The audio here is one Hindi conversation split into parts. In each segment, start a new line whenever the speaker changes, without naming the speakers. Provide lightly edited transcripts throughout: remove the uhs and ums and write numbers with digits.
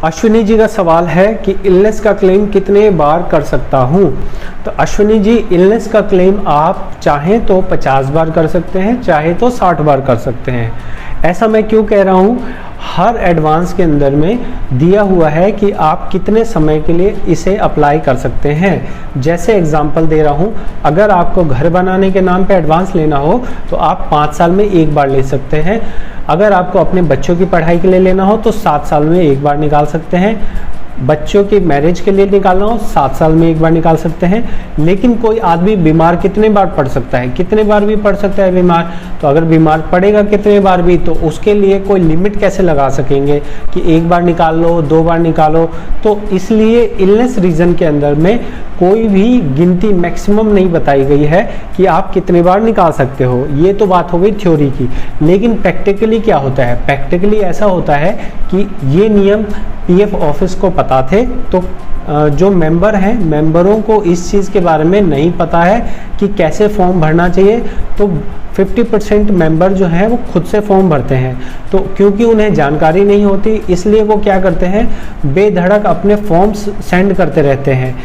अश्विनी जी का सवाल है कि इलनेस का क्लेम कितने बार कर सकता हूं। तो अश्विनी जी, इलनेस का क्लेम आप चाहें तो 50 बार कर सकते हैं, चाहे तो 60 बार कर सकते हैं। ऐसा मैं क्यों कह रहा हूं, हर एडवांस के अंदर में दिया हुआ है कि आप कितने समय के लिए इसे अप्लाई कर सकते हैं। जैसे एग्जांपल दे रहा हूं, अगर आपको घर बनाने के नाम पे एडवांस लेना हो तो आप 5 साल में एक बार ले सकते हैं। अगर आपको अपने बच्चों की पढ़ाई के लिए लेना हो तो 7 साल में एक बार निकाल सकते हैं। बच्चों की मैरिज के लिए निकालना हो 7 साल में एक बार निकाल सकते हैं। लेकिन कोई आदमी बीमार कितने बार पड़ सकता है, कितने बार भी पड़ सकता है बीमार, तो अगर बीमार पड़ेगा कितने बार भी, तो उसके लिए कोई लिमिट कैसे लगा सकेंगे कि एक बार निकाल लो, 2 बार निकालो। तो इसलिए इलनेस रीजन के अंदर में कोई भी गिनती मैक्सिमम नहीं बताई गई है कि आप कितने बार निकाल सकते हो। ये तो बात हो गई थ्योरी की, लेकिन प्रैक्टिकली क्या होता है, प्रैक्टिकली ऐसा होता है कि ये नियम पीएफ ऑफिस को पता थे, तो जो मेंबर हैं, मेंबरों को इस चीज़ के बारे में नहीं पता है कि कैसे फॉर्म भरना चाहिए। तो 50% मेंबर जो हैं वो खुद से फॉर्म भरते हैं। तो क्योंकि उन्हें जानकारी नहीं होती, इसलिए वो क्या करते हैं, बेधड़क अपने फॉर्म्स सेंड करते रहते हैं।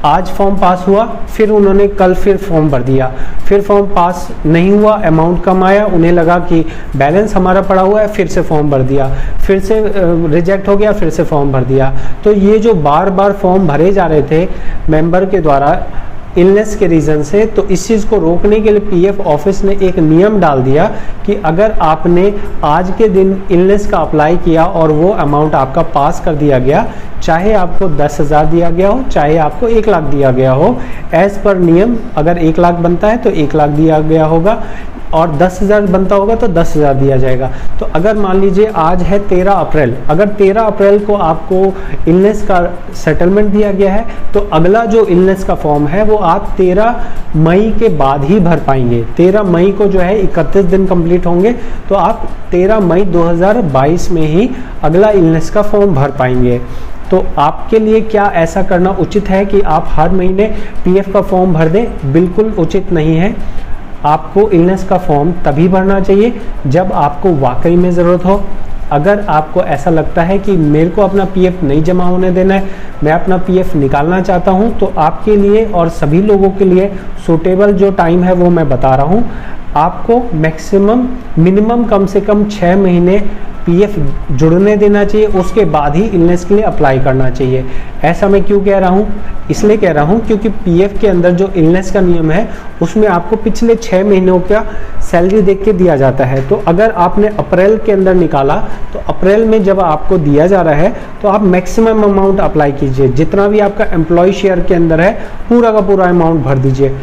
आज फॉर्म पास हुआ, फिर उन्होंने कल फिर फॉर्म भर दिया, फिर फॉर्म पास नहीं हुआ, अमाउंट कम आया, उन्हें लगा कि बैलेंस हमारा पड़ा हुआ है, फिर से फॉर्म भर दिया, फिर से रिजेक्ट हो गया, फिर से फॉर्म भर दिया। तो ये जो बार बार फॉर्म भरे जा रहे थे मेंबर के द्वारा इलनेस के रीज़न से, तो इस चीज़ को रोकने के लिए पीएफ ऑफिस ने एक नियम डाल दिया कि अगर आपने आज के दिन इलनेस का अप्लाई किया और वो अमाउंट आपका पास कर दिया गया, चाहे आपको 10,000 दिया गया हो, चाहे आपको 1 लाख दिया गया हो, एज पर नियम अगर 1 लाख बनता है तो 1 लाख दिया गया होगा, और 10,000 बनता होगा तो 10,000 दिया जाएगा। तो अगर मान लीजिए आज है 13 अप्रैल, अगर 13 अप्रैल को आपको इलनेस का सेटलमेंट दिया गया है, तो अगला जो इलनेस का फॉर्म है वो आप 13 मई के बाद ही भर पाएंगे। 13 मई को जो है 31 दिन कंप्लीट होंगे, तो आप 13 मई 2022 में ही अगला इलनेस का फॉर्म भर पाएंगे। तो आपके लिए क्या ऐसा करना उचित है कि आप हर महीने पीएफ का फॉर्म भर दें? बिल्कुल उचित नहीं है। आपको इलनेस का फॉर्म तभी भरना चाहिए जब आपको वाकई में ज़रूरत हो। अगर आपको ऐसा लगता है कि मेरे को अपना पीएफ नहीं जमा होने देना है, मैं अपना पीएफ निकालना चाहता हूं, तो आपके लिए और सभी लोगों के लिए सूटेबल जो टाइम है वो मैं बता रहा हूं। आपको मैक्सिमम मिनिमम कम से कम 6 महीने पीएफ जुड़ने देना चाहिए, उसके बाद ही इलनेस के लिए अप्लाई करना चाहिए। ऐसा मैं क्यों कह रहा हूँ, इसलिए कह रहा हूँ क्योंकि पीएफ के अंदर जो इलनेस का नियम है उसमें आपको पिछले 6 महीनों का सैलरी देख के दिया जाता है। तो अगर आपने अप्रैल के अंदर निकाला, तो अप्रैल में जब आपको दिया जा रहा है तो आप मैक्सिमम अमाउंट अप्लाई कीजिए। जितना भी आपका एम्प्लॉय शेयर के अंदर है पूरा का पूरा अमाउंट भर दीजिए।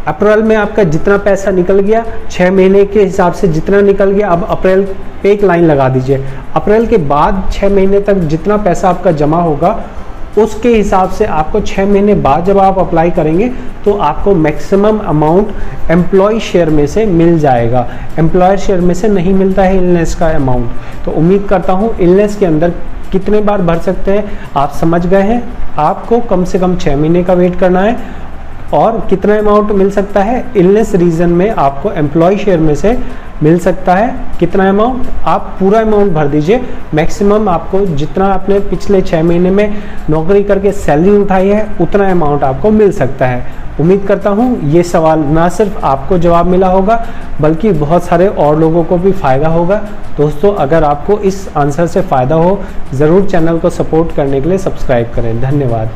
अप्रैल में आपका जितना पैसा निकल गया, 6 महीने के हिसाब से जितना निकल गया, अब अप्रैल पे एक लाइन लगा दीजिए। अप्रैल के बाद 6 महीने तक जितना पैसा आपका जमा होगा, उसके हिसाब से आपको 6 महीने बाद जब आप अप्लाई करेंगे तो आपको मैक्सिमम अमाउंट एम्प्लॉय शेयर में से मिल जाएगा। एम्प्लॉयर शेयर में से नहीं मिलता है इलनेस का अमाउंट। तो उम्मीद करता हूँ इलनेस के अंदर कितने बार भर सकते हैं आप समझ गए हैं। आपको कम से कम 6 महीने का वेट करना है, और कितना अमाउंट मिल सकता है इलनेस रीजन में आपको एम्प्लॉय शेयर में से मिल सकता है। कितना अमाउंट, आप पूरा अमाउंट भर दीजिए। मैक्सिमम आपको जितना आपने पिछले 6 महीने में नौकरी करके सैलरी उठाई है उतना अमाउंट आपको मिल सकता है। उम्मीद करता हूँ ये सवाल ना सिर्फ आपको जवाब मिला होगा बल्कि बहुत सारे और लोगों को भी फ़ायदा होगा। दोस्तों, अगर आपको इस आंसर से फ़ायदा हो, ज़रूर चैनल को सपोर्ट करने के लिए सब्सक्राइब करें। धन्यवाद।